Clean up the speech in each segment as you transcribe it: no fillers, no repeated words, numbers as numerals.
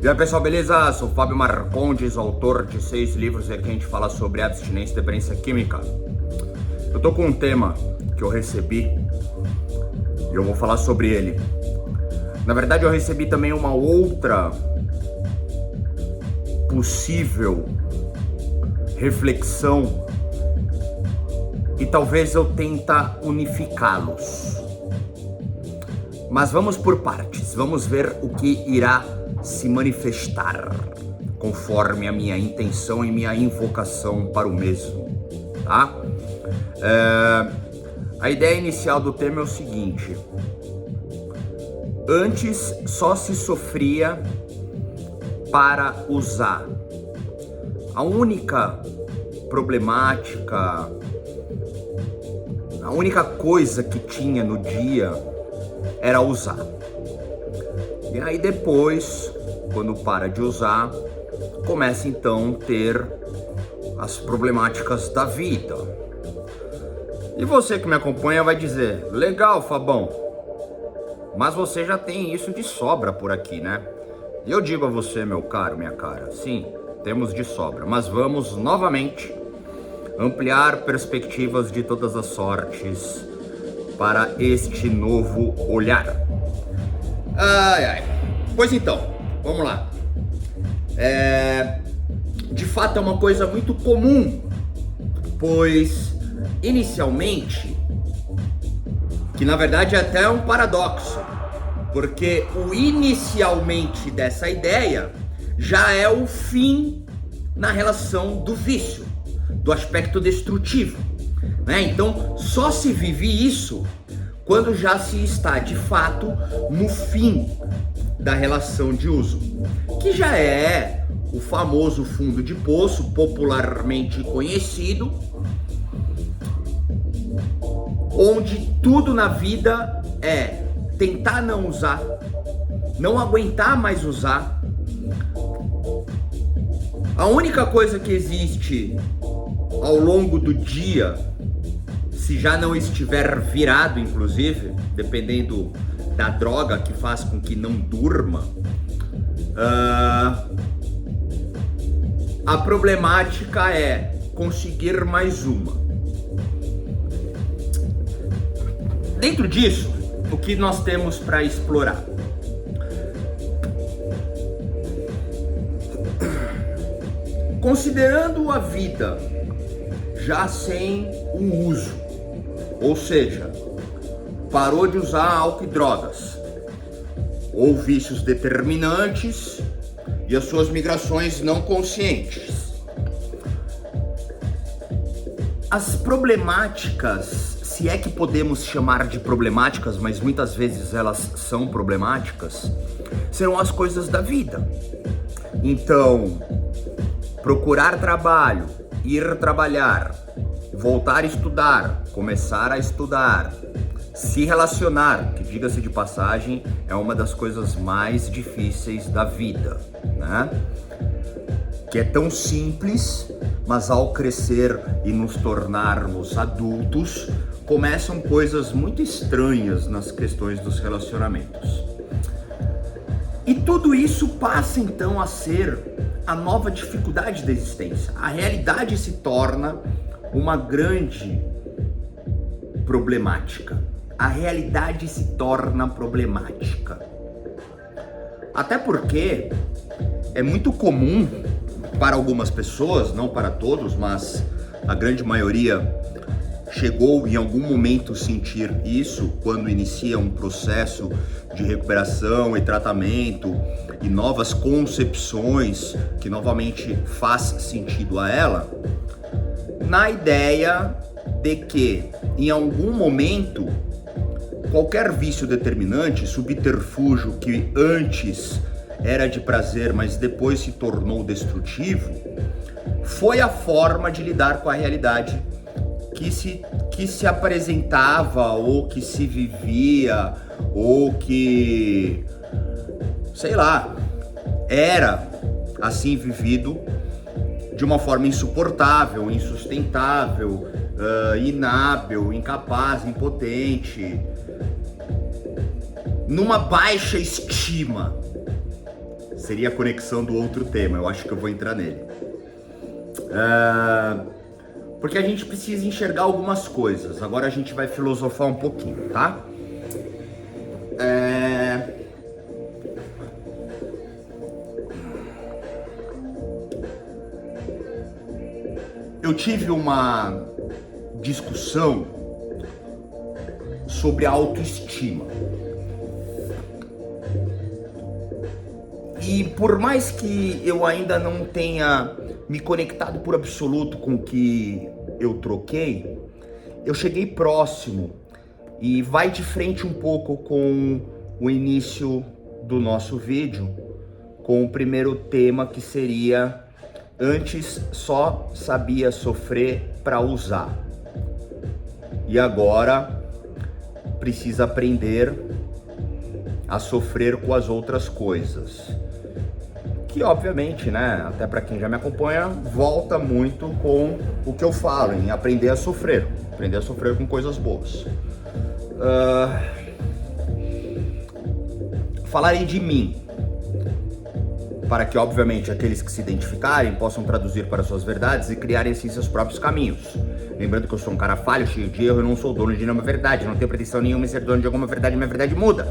E aí pessoal, beleza? Sou o Fábio Marcondes, autor de 6 livros e aqui a gente fala sobre abstinência e dependência química. Eu tô com um tema que eu recebi e eu vou falar sobre ele. Na verdade eu recebi também uma outra possível reflexão e talvez eu tenta unificá-los. Mas vamos por partes, vamos ver o que irá se manifestar conforme a minha intenção e minha invocação para o mesmo, tá? A ideia inicial do tema é o seguinte: antes só se sofria para usar. A única problemática, a única coisa que tinha no dia era usar. E aí depois, quando para de usar, começa então a ter as problemáticas da vida. E você que me acompanha vai dizer: legal, Fabão, mas você já tem isso de sobra por aqui, né? E eu digo a você, meu caro, minha cara, sim, temos de sobra, mas vamos novamente ampliar perspectivas de todas as sortes para este novo olhar. Pois então, vamos lá. De fato é uma coisa muito comum, pois inicialmente, que na verdade é até um paradoxo, porque o inicialmente dessa ideia já é o fim na relação do vício, do aspecto destrutivo, né? Então só se vive isso quando já se está de fato no fim da relação de uso, que já é o famoso fundo de poço, popularmente conhecido, onde tudo na vida é tentar não usar, não aguentar mais usar. A única coisa que existe ao longo do dia, se já não estiver virado, inclusive, dependendo da droga que faz com que não durma, a problemática é conseguir mais uma. Dentro disso, o que nós temos para explorar? Considerando a vida já sem o uso, ou seja, parou de usar álcool e drogas, ou vícios determinantes e as suas migrações não conscientes. As problemáticas, se é que podemos chamar de problemáticas, mas muitas vezes elas são problemáticas, serão as coisas da vida. Então, procurar trabalho, ir trabalhar, voltar a estudar, começar a estudar, se relacionar, que diga-se de passagem, é uma das coisas mais difíceis da vida, né? Que é tão simples, mas ao crescer e nos tornarmos adultos, começam coisas muito estranhas nas questões dos relacionamentos. E tudo isso passa então a ser a nova dificuldade da existência. A realidade se torna uma grande problemática. A realidade se torna problemática. Até porque é muito comum para algumas pessoas, não para todos, mas a grande maioria chegou em algum momento sentir isso quando inicia um processo de recuperação e tratamento e novas concepções que novamente faz sentido a ela, na ideia de que em algum momento qualquer vício determinante, subterfúgio que antes era de prazer, mas depois se tornou destrutivo, foi a forma de lidar com a realidade que se apresentava, ou que se vivia, ou que, sei lá, era assim vivido de uma forma insuportável, insustentável, inábil, incapaz, impotente, numa baixa estima, seria a conexão do outro tema, eu acho que eu vou entrar nele. Porque a gente precisa enxergar algumas coisas, agora a gente vai filosofar um pouquinho, tá? Eu tive uma discussão sobre a autoestima. E por mais que eu ainda não tenha me conectado por absoluto com o que eu troquei, eu cheguei próximo e vai de frente um pouco com o início do nosso vídeo, com o primeiro tema que seria: antes só sabia sofrer para usar, e agora precisa aprender a sofrer com as outras coisas. Que obviamente, né, até para quem já me acompanha, volta muito com o que eu falo, em aprender a sofrer com coisas boas. Falarei de mim, para que obviamente aqueles que se identificarem possam traduzir para suas verdades e criarem assim seus próprios caminhos. Lembrando que eu sou um cara falho, cheio de erro, eu não sou dono de nenhuma verdade, não tenho pretensão nenhuma em ser dono de alguma verdade, minha verdade muda.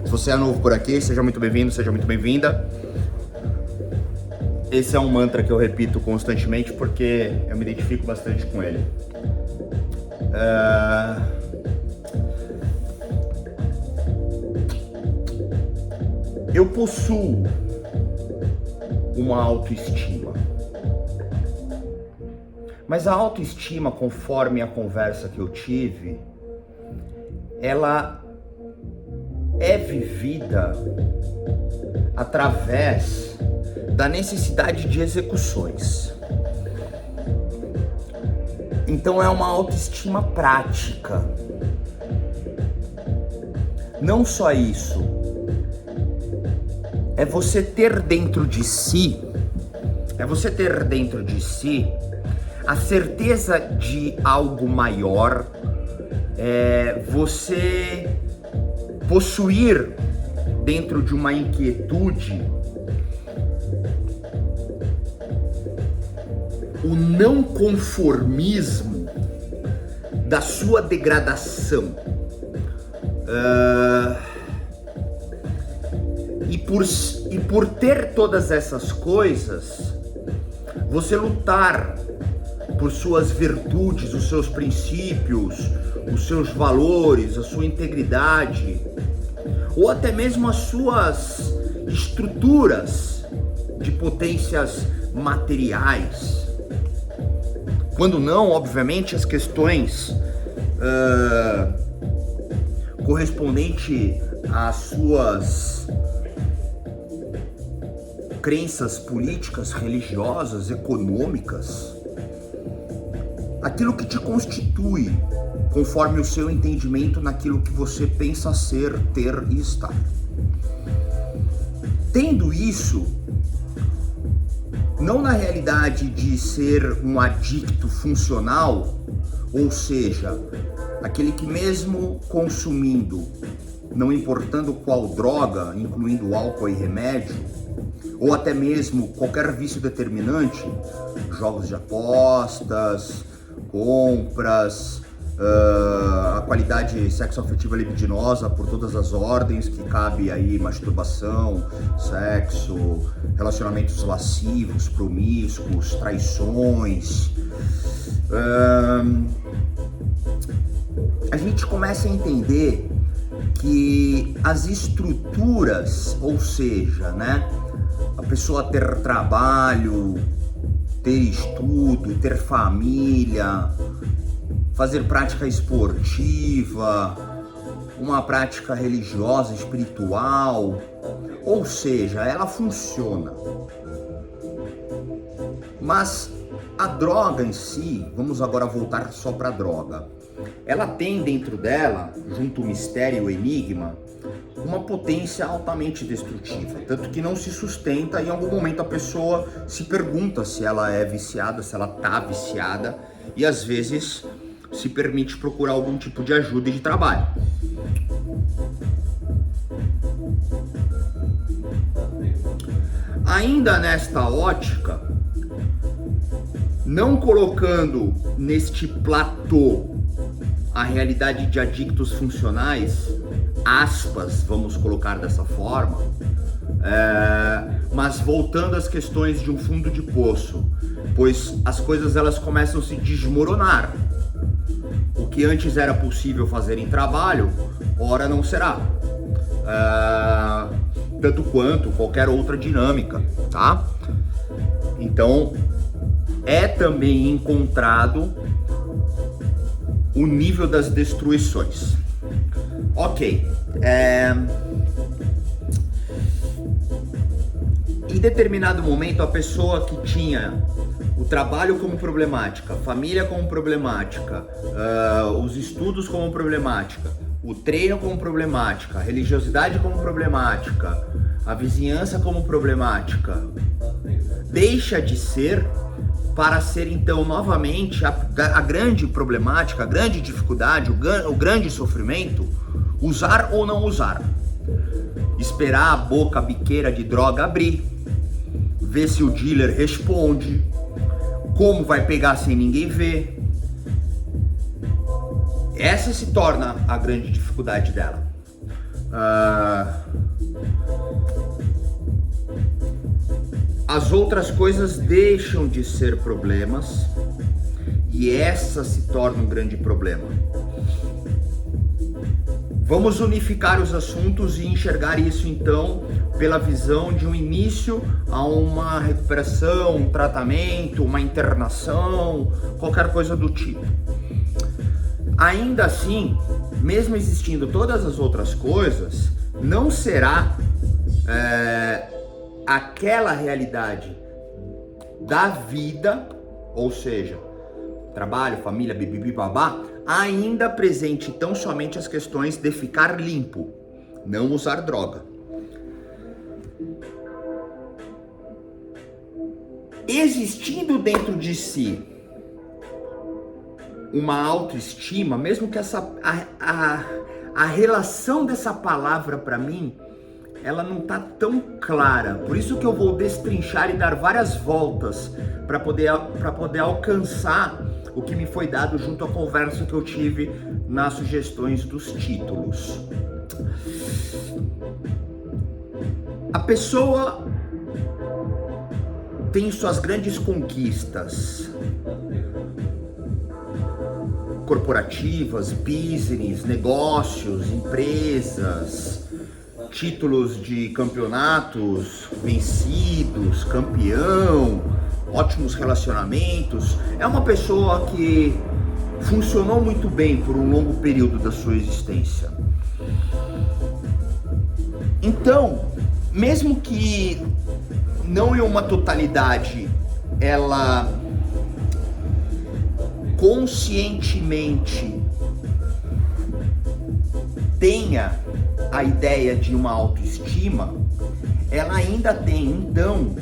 Se você é novo por aqui, seja muito bem-vindo, seja muito bem-vinda. Esse é um mantra que eu repito constantemente porque eu me identifico bastante com ele. Eu possuo uma autoestima. Mas a autoestima, conforme a conversa que eu tive, ela é vivida através da necessidade de execuções. Então é uma autoestima prática. Não só isso, é você ter dentro de si, a certeza de algo maior, você possuir dentro de uma inquietude o não conformismo da sua degradação. E por ter todas essas coisas, você lutar por suas virtudes, os seus princípios, os seus valores, a sua integridade, ou até mesmo as suas estruturas de potências materiais. Quando não, obviamente, as questões correspondentes às suas crenças políticas, religiosas, econômicas, aquilo que te constitui conforme o seu entendimento naquilo que você pensa ser, ter e estar. Tendo isso, não na realidade de ser um adicto funcional, ou seja, aquele que mesmo consumindo, não importando qual droga, incluindo álcool e remédio, ou até mesmo qualquer vício determinante, jogos de apostas, compras, a qualidade sexoafetiva libidinosa por todas as ordens que cabe aí, masturbação, sexo, relacionamentos lascivos, promíscuos, traições. A gente começa a entender que as estruturas, ou seja, né, a pessoa ter trabalho, ter estudo, ter família, fazer prática esportiva, uma prática religiosa, espiritual, ou seja, ela funciona. Mas a droga em si, vamos agora voltar só para a droga, ela tem dentro dela, junto ao mistério e o enigma, uma potência altamente destrutiva, tanto que não se sustenta. Em algum momento a pessoa se pergunta se ela é viciada, se ela tá viciada, e às vezes se permite procurar algum tipo de ajuda e de trabalho. Ainda nesta ótica, não colocando neste platô a realidade de adictos funcionais, aspas, vamos colocar dessa forma, mas voltando às questões de um fundo de poço, pois as coisas elas começam a se desmoronar. O que antes era possível fazer em trabalho, ora não será. Tanto quanto qualquer outra dinâmica, tá? Então, é também encontrado o nível das destruições. Ok. Em determinado momento, a pessoa que tinha o trabalho como problemática, a família como problemática, os estudos como problemática, o treino como problemática, a religiosidade como problemática, a vizinhança como problemática, deixa de ser para ser então novamente a grande problemática, a grande dificuldade, o grande sofrimento, usar ou não usar. Esperar a boca biqueira de droga abrir, ver se o dealer responde, como vai pegar sem ninguém ver. Essa se torna a grande dificuldade dela. As outras coisas deixam de ser problemas e essa se torna um grande problema. Vamos unificar os assuntos e enxergar isso então pela visão de um início a uma recuperação, um tratamento, uma internação, qualquer coisa do tipo. Ainda assim, mesmo existindo todas as outras coisas, não será aquela realidade da vida, ou seja, trabalho, família, bibibi, babá, ainda presente tão somente as questões de ficar limpo, não usar droga. Existindo dentro de si uma autoestima, mesmo que a relação dessa palavra para mim, ela não tá tão clara. Por isso que eu vou destrinchar e dar várias voltas para poder alcançar o que me foi dado junto à conversa que eu tive nas sugestões dos títulos. A pessoa tem suas grandes conquistas corporativas, business, negócios, empresas, títulos de campeonatos vencidos, campeão, ótimos relacionamentos. É uma pessoa que funcionou muito bem por um longo período da sua existência. Então, mesmo que não em uma totalidade ela conscientemente tenha a ideia de uma autoestima, ela ainda tem, então,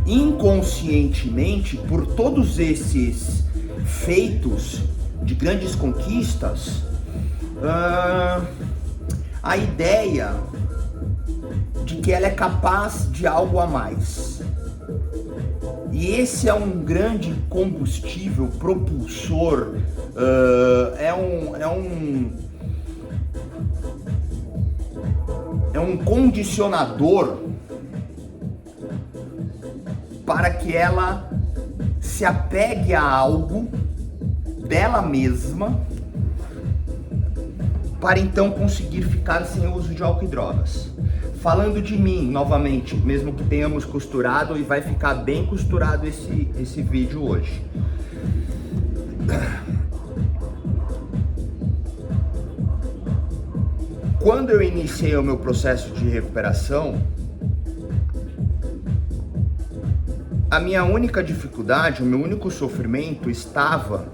inconscientemente, por todos esses feitos de grandes conquistas, a ideia de que ela é capaz de algo a mais. E esse é um grande combustível propulsor, é um condicionador para que ela se apegue a algo dela mesma, para então conseguir ficar sem o uso de álcool e drogas. Falando de mim, novamente, mesmo que tenhamos costurado, e vai ficar bem costurado esse vídeo hoje. Quando eu iniciei o meu processo de recuperação, a minha única dificuldade, o meu único sofrimento estava,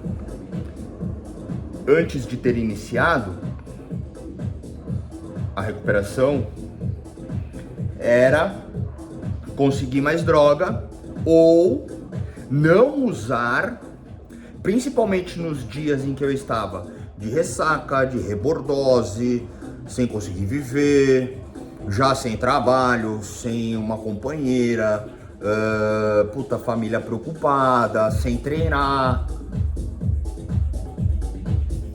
antes de ter iniciado a recuperação, era conseguir mais droga ou não usar, principalmente nos dias em que eu estava de ressaca, de rebordose, sem conseguir viver, já sem trabalho, sem uma companheira, puta família preocupada, sem treinar.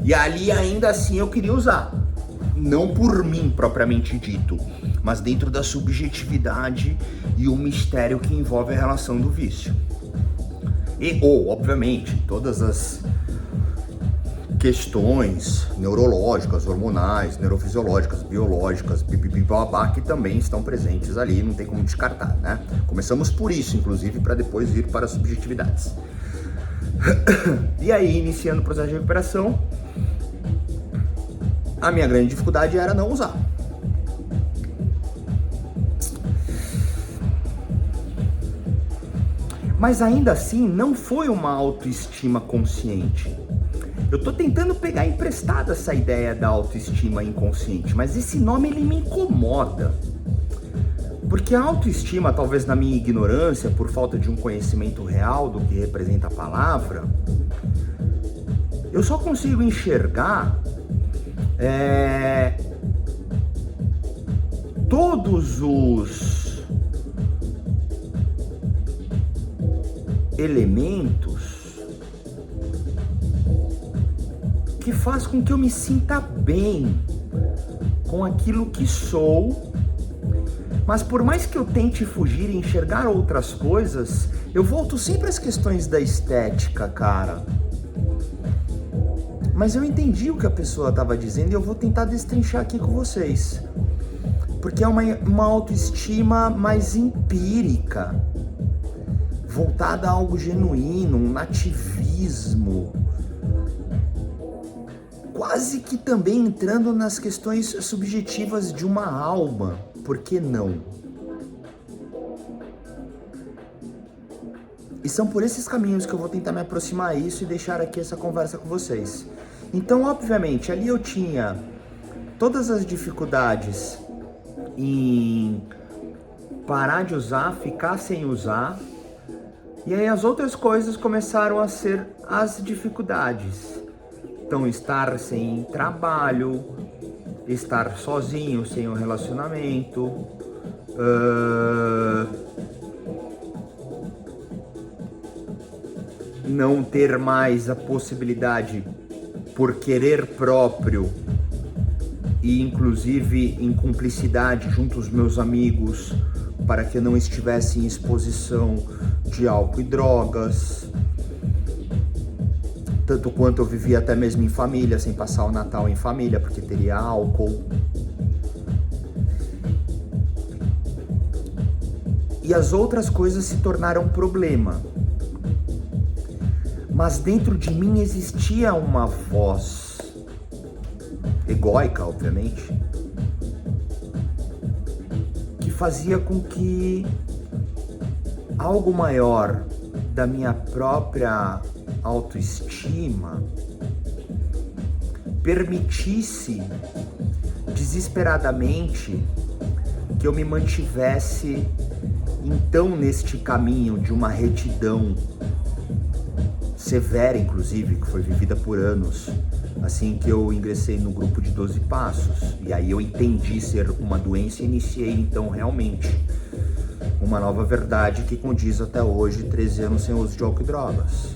E ali ainda assim eu queria usar. Não por mim propriamente dito, mas dentro da subjetividade e o mistério que envolve a relação do vício. Obviamente, todas as questões neurológicas, hormonais, neurofisiológicas, biológicas, babá, que também estão presentes ali, não tem como descartar, né? Começamos por isso, inclusive, para depois ir para as subjetividades. E aí, iniciando o processo de recuperação, a minha grande dificuldade era não usar. Mas ainda assim, não foi uma autoestima consciente. Eu tô tentando pegar emprestada essa ideia da autoestima inconsciente, mas esse nome ele me incomoda. Porque a autoestima, talvez na minha ignorância, por falta de um conhecimento real do que representa a palavra, eu só consigo enxergar todos os elementos que faz com que eu me sinta bem com aquilo que sou, mas por mais que eu tente fugir e enxergar outras coisas, eu volto sempre às questões da estética, cara. Mas eu entendi o que a pessoa estava dizendo e eu vou tentar destrinchar aqui com vocês. Porque é uma autoestima mais empírica, voltada a algo genuíno, um nativismo, quase que também entrando nas questões subjetivas de uma alma, por que não? E são por esses caminhos que eu vou tentar me aproximar a isso e deixar aqui essa conversa com vocês. Então, obviamente, ali eu tinha todas as dificuldades em parar de usar, ficar sem usar, e aí as outras coisas começaram a ser as dificuldades. Então, estar sem trabalho, estar sozinho, sem um relacionamento, não ter mais a possibilidade, por querer próprio e inclusive em cumplicidade junto aos meus amigos, para que eu não estivesse em exposição de álcool e drogas, tanto quanto eu vivia até mesmo em família, sem passar o Natal em família, porque teria álcool. E as outras coisas se tornaram problema. Mas dentro de mim existia uma voz, egóica, obviamente, que fazia com que algo maior da minha própria autoestima permitisse desesperadamente que eu me mantivesse então neste caminho de uma retidão severa, inclusive, que foi vivida por anos, assim que eu ingressei no grupo de 12 Passos. E aí eu entendi ser uma doença e iniciei, então, realmente, uma nova verdade que condiz até hoje, 13 anos sem uso de álcool e drogas.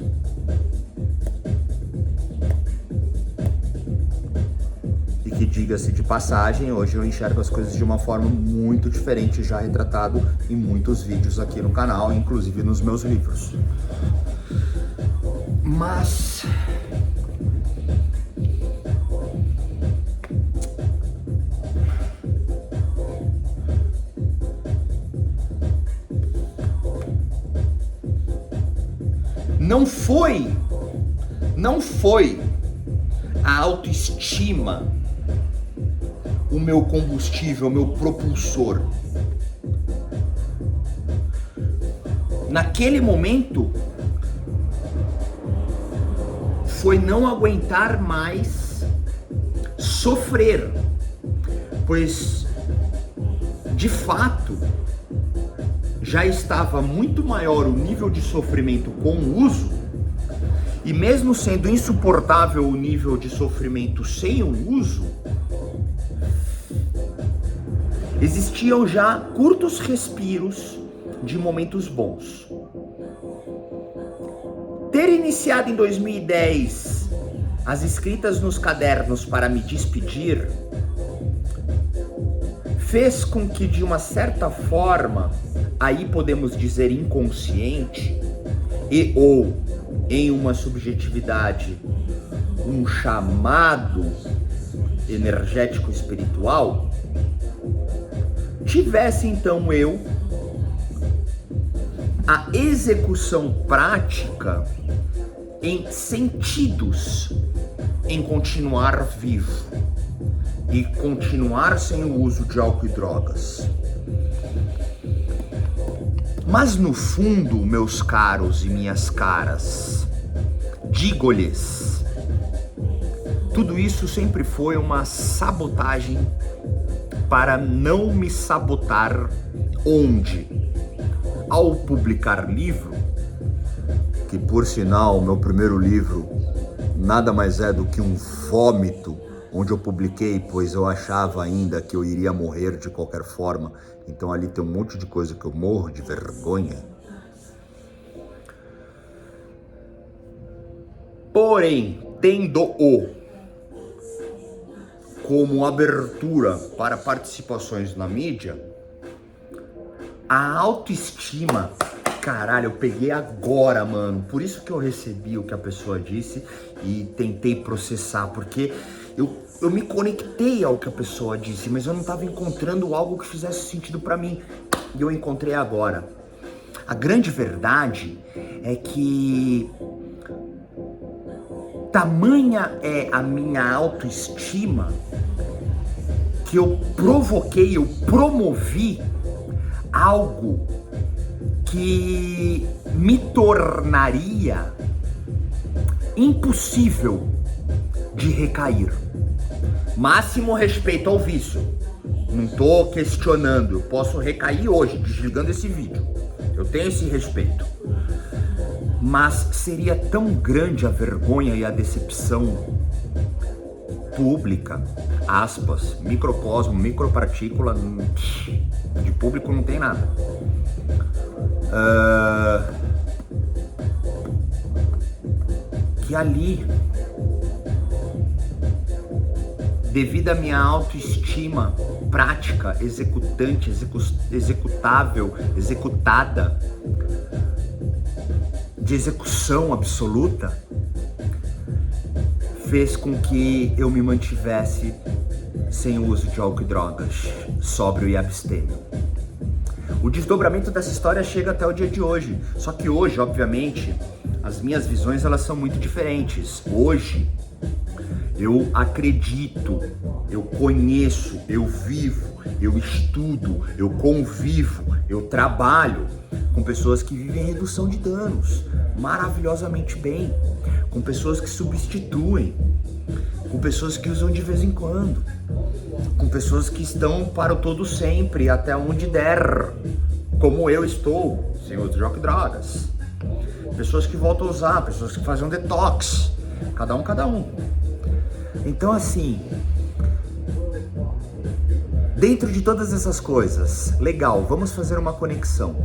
E que, diga-se de passagem, hoje eu enxergo as coisas de uma forma muito diferente, já retratado em muitos vídeos aqui no canal, inclusive nos meus livros. Mas não foi a autoestima o meu combustível, o meu propulsor. Naquele momento foi não aguentar mais sofrer, pois de fato já estava muito maior o nível de sofrimento com o uso, e mesmo sendo insuportável o nível de sofrimento sem o uso, existiam já curtos respiros de momentos bons. Ter iniciado em 2010 as escritas nos cadernos para me despedir fez com que, de uma certa forma, aí podemos dizer inconsciente, e ou em uma subjetividade, um chamado energético espiritual, tivesse então eu a execução prática em sentidos em continuar vivo e continuar sem o uso de álcool e drogas. Mas no fundo, meus caros e minhas caras, digo-lhes, tudo isso sempre foi uma sabotagem para não me sabotar, onde, ao publicar livro, que por sinal, meu primeiro livro nada mais é do que um vômito, onde eu publiquei, pois eu achava ainda que eu iria morrer de qualquer forma. Então ali tem um monte de coisa que eu morro de vergonha. Porém, tendo-o como abertura para participações na mídia, a autoestima, caralho, eu peguei agora, mano. Por isso que eu recebi o que a pessoa disse e tentei processar, porque eu me conectei ao que a pessoa disse, mas eu não estava encontrando algo que fizesse sentido para mim. E eu encontrei agora. A grande verdade é que tamanha é a minha autoestima que eu provoquei, eu promovi algo que me tornaria impossível de recair. Máximo respeito ao vício. Não tô questionando, eu posso recair hoje, desligando esse vídeo. Eu tenho esse respeito. Mas seria tão grande a vergonha e a decepção pública, aspas, microcosmo, micropartícula, de público não tem nada. Que ali, devido à minha autoestima prática, executante, executável, executada, de execução absoluta, fez com que eu me mantivesse sem o uso de álcool e drogas, sóbrio e abstêmio. O desdobramento dessa história chega até o dia de hoje, só que hoje, obviamente, as minhas visões elas são muito diferentes. Hoje, eu acredito, eu conheço, eu vivo, eu estudo, eu convivo, eu trabalho com pessoas que vivem redução de danos maravilhosamente bem, com pessoas que substituem, com pessoas que usam de vez em quando, com pessoas que estão para o todo sempre, até onde der, como eu estou, sem uso de álcool e drogas. Pessoas que voltam a usar, pessoas que fazem um detox, cada um. Então assim, dentro de todas essas coisas, legal, vamos fazer uma conexão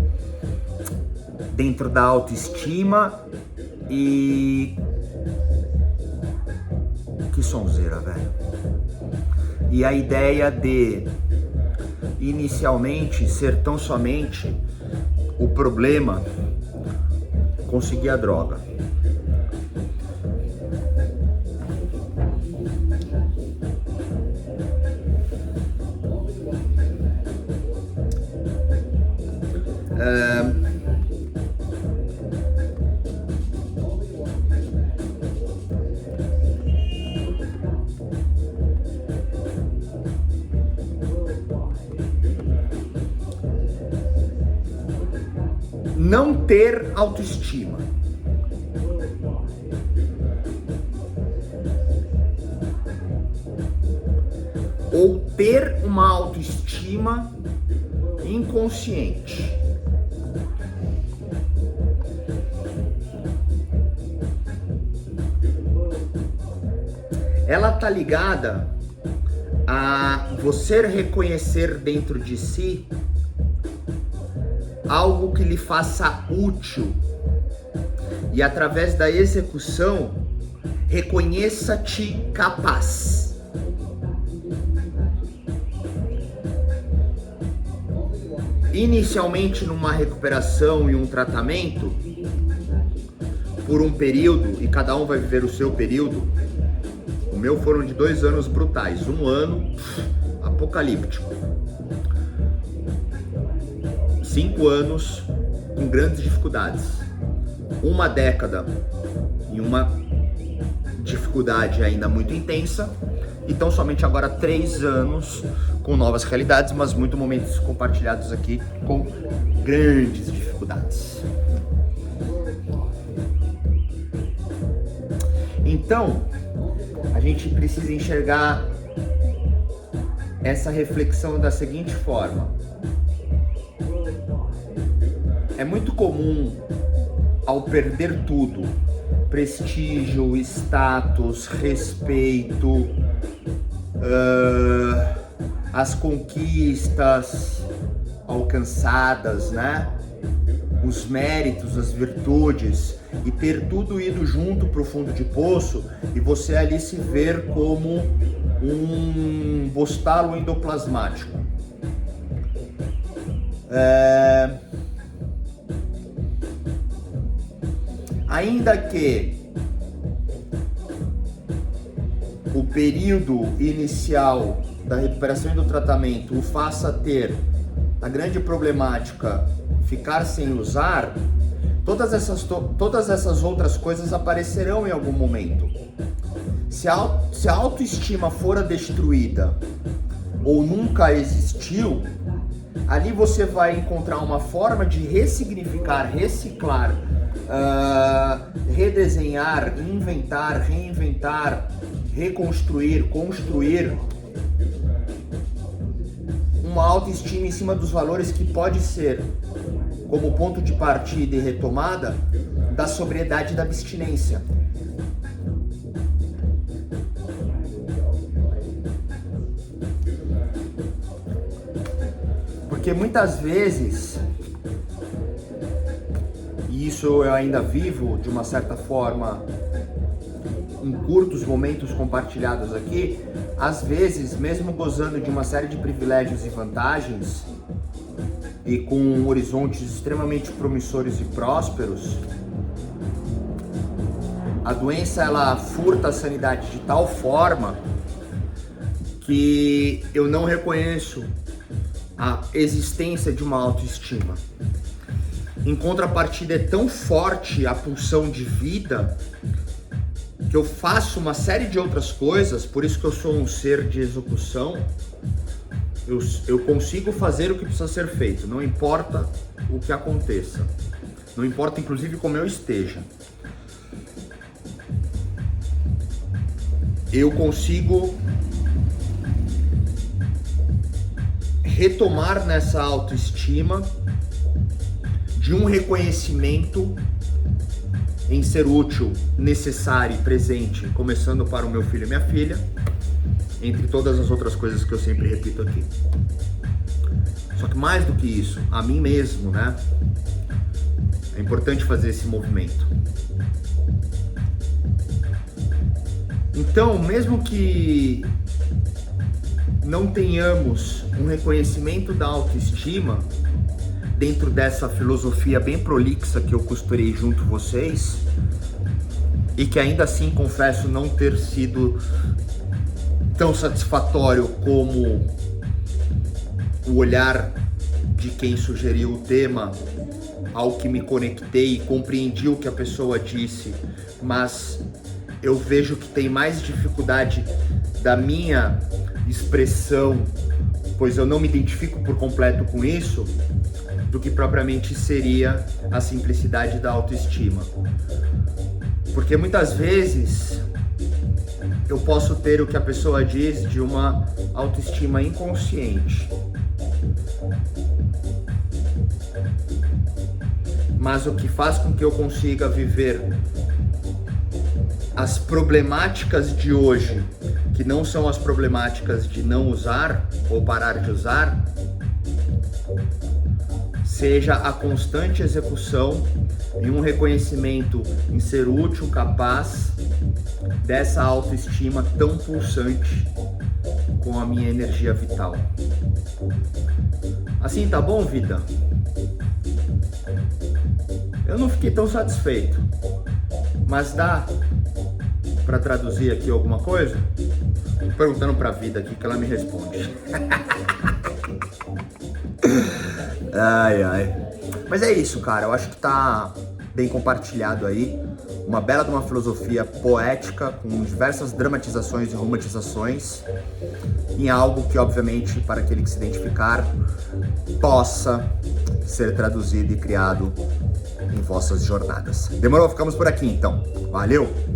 dentro da autoestima e... que sonzeira, velho. E a ideia de inicialmente ser tão somente o problema conseguir a droga. Não ter autoestima. Ou ter uma autoestima inconsciente. Ela tá ligada a você reconhecer dentro de si algo que lhe faça útil e através da execução reconheça-te capaz. Inicialmente numa recuperação e um tratamento, por um período, e cada um vai viver o seu período. O meu foram de 2 anos brutais, 1 ano apocalíptico, 5 anos com grandes dificuldades, 1 década em uma dificuldade ainda muito intensa, então somente agora 3 anos com novas realidades, mas muitos momentos compartilhados aqui com grandes dificuldades. Então, a gente precisa enxergar essa reflexão da seguinte forma. É muito comum, ao perder tudo, prestígio, status, respeito, as conquistas alcançadas, né? Os méritos, as virtudes, e ter tudo ido junto pro fundo de poço e você ali se ver como um bostalo endoplasmático. Ainda que o período inicial da recuperação e do tratamento o faça ter a grande problemática ficar sem usar, todas essas outras coisas aparecerão em algum momento. Se a autoestima for destruída ou nunca existiu, ali você vai encontrar uma forma de ressignificar, reciclar, redesenhar, inventar, reinventar, reconstruir, construir uma autoestima em cima dos valores que pode ser como ponto de partida e retomada da sobriedade e da abstinência. Porque muitas vezes, e isso eu ainda vivo de uma certa forma em curtos momentos compartilhados aqui, às vezes, mesmo gozando de uma série de privilégios e vantagens, e com horizontes extremamente promissores e prósperos, a doença ela furta a sanidade de tal forma que eu não reconheço a existência de uma autoestima. Em contrapartida, é tão forte a pulsão de vida que eu faço uma série de outras coisas, por isso que eu sou um ser de execução. Eu consigo fazer o que precisa ser feito, não importa o que aconteça, não importa inclusive como eu esteja. Eu consigo retomar nessa autoestima de um reconhecimento em ser útil, necessário e presente, começando para o meu filho e minha filha, entre todas as outras coisas que eu sempre repito aqui. Só que mais do que isso, a mim mesmo, né? É importante fazer esse movimento. Então, mesmo que não tenhamos um reconhecimento da autoestima dentro dessa filosofia bem prolixa que eu costurei junto com vocês, e que ainda assim confesso não ter sido tão satisfatório como o olhar de quem sugeriu o tema, ao que me conectei e compreendi o que a pessoa disse, mas eu vejo que tem mais dificuldade da minha expressão, pois eu não me identifico por completo com isso, do que propriamente seria a simplicidade da autoestima. Porque muitas vezes eu posso ter o que a pessoa diz de uma autoestima inconsciente. Mas o que faz com que eu consiga viver as problemáticas de hoje, que não são as problemáticas de não usar ou parar de usar, seja a constante execução e um reconhecimento em ser útil, capaz dessa autoestima tão pulsante com a minha energia vital. Assim tá bom, vida? Eu não fiquei tão satisfeito, mas dá para traduzir aqui alguma coisa? Tô perguntando pra vida aqui que ela me responde. Ai, ai. Mas é isso, cara. Eu acho que tá bem compartilhado aí. Uma bela de uma filosofia poética com diversas dramatizações e romantizações em algo que, obviamente, para aquele que se identificar, possa ser traduzido e criado em vossas jornadas. Demorou? Ficamos por aqui, então. Valeu!